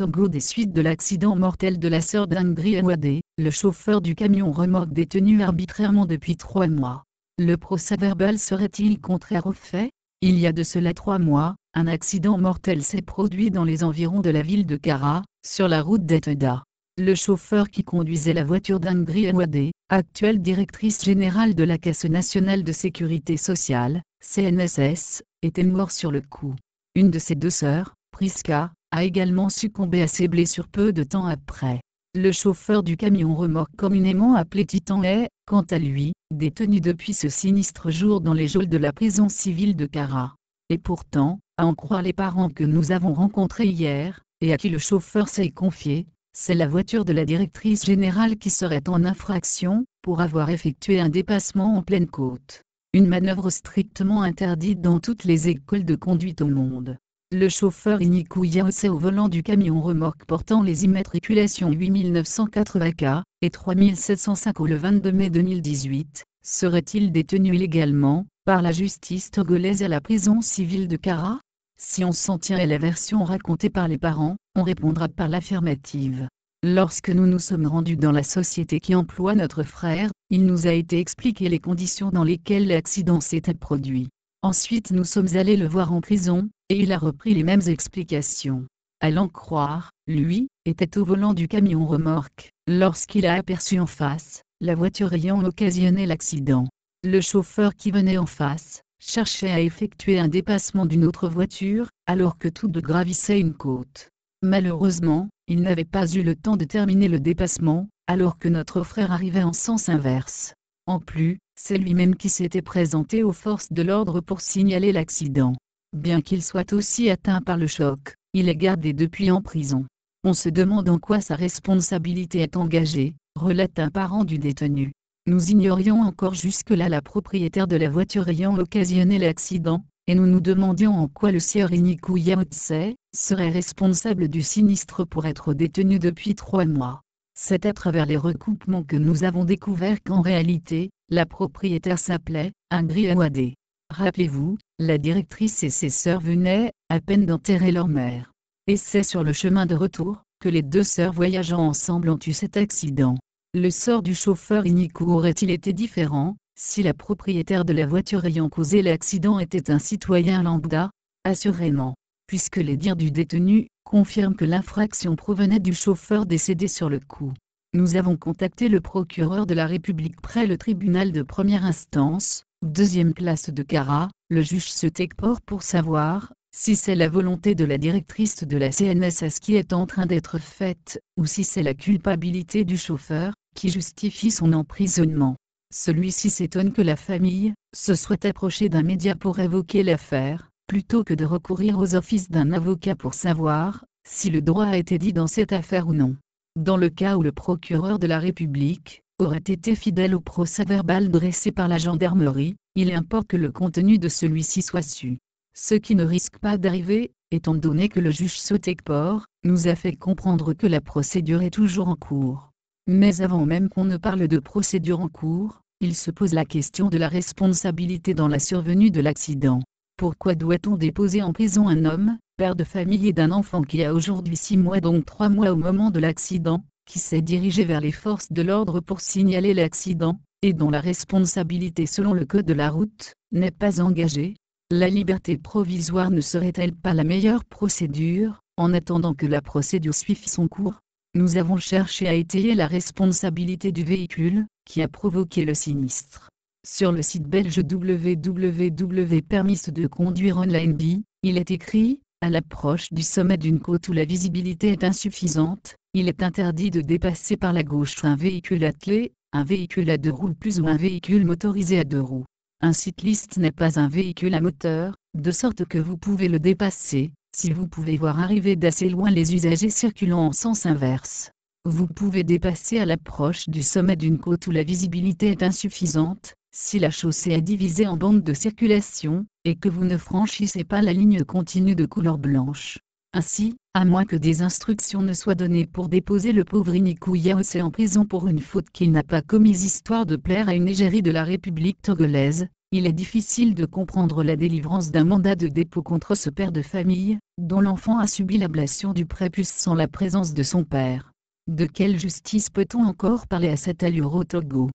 Togo des suites de l'accident mortel de la sœur d'Ingrid Nwade, le chauffeur du camion remorque détenu arbitrairement depuis 3 mois. Le procès-verbal serait-il contraire aux faits? Il y a de cela 3 mois, un accident mortel s'est produit dans les environs de la ville de Kara, sur la route d'Eteda. Le chauffeur qui conduisait la voiture d'Ingrid Nwade, actuelle directrice générale de la Caisse nationale de sécurité sociale, CNSS, était mort sur le coup. Une de ses 2 sœurs, Priska, a également succombé à ses blessures peu de temps après. Le chauffeur du camion remorque communément appelé Titan est, quant à lui, détenu depuis ce sinistre jour dans les geôles de la prison civile de Kara. Et pourtant, à en croire les parents que nous avons rencontrés hier, et à qui le chauffeur s'est confié, c'est la voiture de la directrice générale qui serait en infraction, pour avoir effectué un dépassement en pleine côte. Une manœuvre strictement interdite dans toutes les écoles de conduite au monde. Le chauffeur Inikou Yaose au volant du camion remorque portant les immatriculations 8980K et 3705 le 22 mai 2018, serait-il détenu illégalement, par la justice togolaise à la prison civile de Kara? Si on s'en tient à la version racontée par les parents, on répondra par l'affirmative. Lorsque nous nous sommes rendus dans la société qui emploie notre frère, il nous a été expliqué les conditions dans lesquelles l'accident s'était produit. Ensuite nous sommes allés le voir en prison, et il a repris les mêmes explications. À l'en croire, lui, était au volant du camion remorque, lorsqu'il a aperçu en face, la voiture ayant occasionné l'accident. Le chauffeur qui venait en face, cherchait à effectuer un dépassement d'une autre voiture, alors que tous deux gravissaient une côte. Malheureusement, il n'avait pas eu le temps de terminer le dépassement, alors que notre frère arrivait en sens inverse. En plus, c'est lui-même qui s'était présenté aux forces de l'ordre pour signaler l'accident. Bien qu'il soit aussi atteint par le choc, il est gardé depuis en prison. On se demande en quoi sa responsabilité est engagée, relate un parent du détenu. Nous ignorions encore jusque-là la propriétaire de la voiture ayant occasionné l'accident, et nous nous demandions en quoi le sieur Inikou Yaose serait responsable du sinistre pour être détenu depuis 3 mois. C'est à travers les recoupements que nous avons découvert qu'en réalité, la propriétaire s'appelait Ingrid Nwade. Rappelez-vous, la directrice et ses sœurs venaient à peine d'enterrer leur mère. Et c'est sur le chemin de retour que les 2 sœurs voyageant ensemble ont eu cet accident. Le sort du chauffeur Inikou aurait-il été différent, si la propriétaire de la voiture ayant causé l'accident était un citoyen lambda? Assurément, puisque les dires du détenu confirment que l'infraction provenait du chauffeur décédé sur le coup. Nous avons contacté le procureur de la République près le tribunal de première instance, 2e classe de Kara, le juge Setekpor pour savoir si c'est la volonté de la directrice de la CNSS qui est en train d'être faite, ou si c'est la culpabilité du chauffeur qui justifie son emprisonnement. Celui-ci s'étonne que la famille se soit approchée d'un média pour évoquer l'affaire, plutôt que de recourir aux offices d'un avocat pour savoir si le droit a été dit dans cette affaire ou non. Dans le cas où le procureur de la République aurait été fidèle au procès-verbal dressé par la gendarmerie, il importe que le contenu de celui-ci soit su. Ce qui ne risque pas d'arriver, étant donné que le juge Setekpor nous a fait comprendre que la procédure est toujours en cours. Mais avant même qu'on ne parle de procédure en cours, il se pose la question de la responsabilité dans la survenue de l'accident. Pourquoi doit-on déposer en prison un homme, père de famille et d'un enfant qui a aujourd'hui 6 mois donc 3 mois au moment de l'accident, qui s'est dirigé vers les forces de l'ordre pour signaler l'accident, et dont la responsabilité selon le code de la route n'est pas engagée? La liberté provisoire ne serait-elle pas la meilleure procédure, en attendant que la procédure suive son cours? Nous avons cherché à étayer la responsabilité du véhicule, qui a provoqué le sinistre. Sur le site belge www.permis-de-conduire-online.be, il est écrit, à l'approche du sommet d'une côte où la visibilité est insuffisante, il est interdit de dépasser par la gauche un véhicule attelé, un véhicule à 2 roues plus ou un véhicule motorisé à 2 roues. Un cycliste n'est pas un véhicule à moteur, de sorte que vous pouvez le dépasser, si vous pouvez voir arriver d'assez loin les usagers circulant en sens inverse. Vous pouvez dépasser à l'approche du sommet d'une côte où la visibilité est insuffisante, si la chaussée est divisée en bandes de circulation, et que vous ne franchissez pas la ligne continue de couleur blanche. Ainsi, à moins que des instructions ne soient données pour déposer le pauvre Inikou Yaose en prison pour une faute qu'il n'a pas commise histoire de plaire à une égérie de la République togolaise, Il est difficile de comprendre la délivrance d'un mandat de dépôt contre ce père de famille, dont l'enfant a subi l'ablation du prépuce sans la présence de son père. De quelle justice peut-on encore parler à cette allure au Togo?